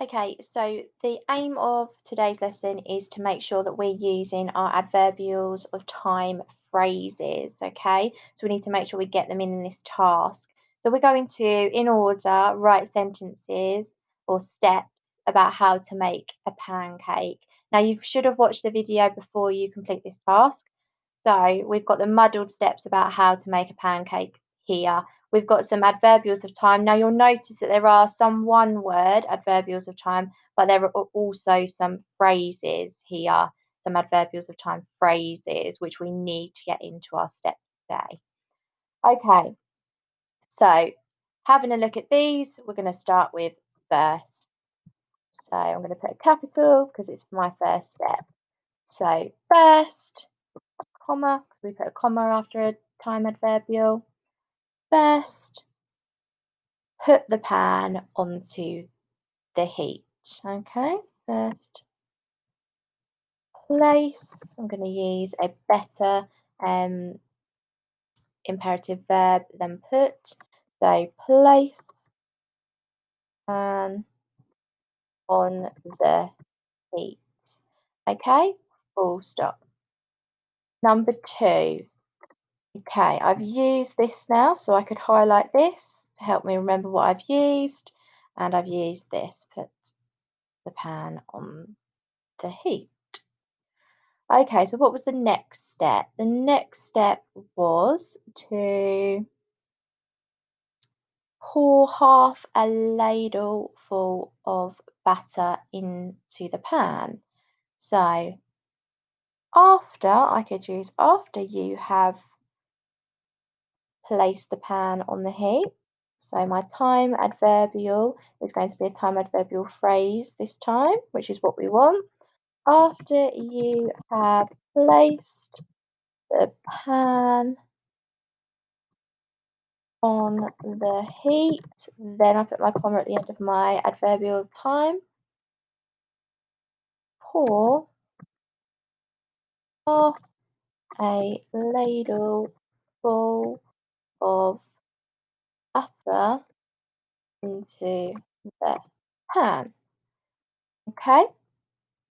Okay, so the aim of today's lesson is to make sure that we're using our adverbials of time phrases, okay? So we need to make sure we get them in this task. So we're going to, in order, write sentences or steps about how to make a pancake. Now, you should have watched the video before you complete this task. So we've got the muddled steps about how to make a pancake here. We've got some adverbials of time. Now you'll notice that there are some one word adverbials of time, but there are also some phrases here, some adverbials of time phrases, which we need to get into our steps today. Okay, so having a look at these, we're going to start with first. So I'm going to put a capital because it's my first step. So first, comma, because we put a comma after a time adverbial. First, put the pan onto the heat. Okay, first place. I'm going to use a better imperative verb than put. So place pan on the heat. Okay, full stop. Number two. Okay, I've used this now, so I could highlight this to help me remember what I've used. And I've used this, put the pan on the heat. Okay, so what was the next step? The next step was to pour half a ladle full of butter into the pan. So I could use after you have placed the pan on the heat. So my time adverbial is going to be a time adverbial phrase this time, which is what we want. After you have placed the pan on the heat, then I put my comma at the end of my adverbial of time. Pour half a ladle full of butter into the pan. Okay,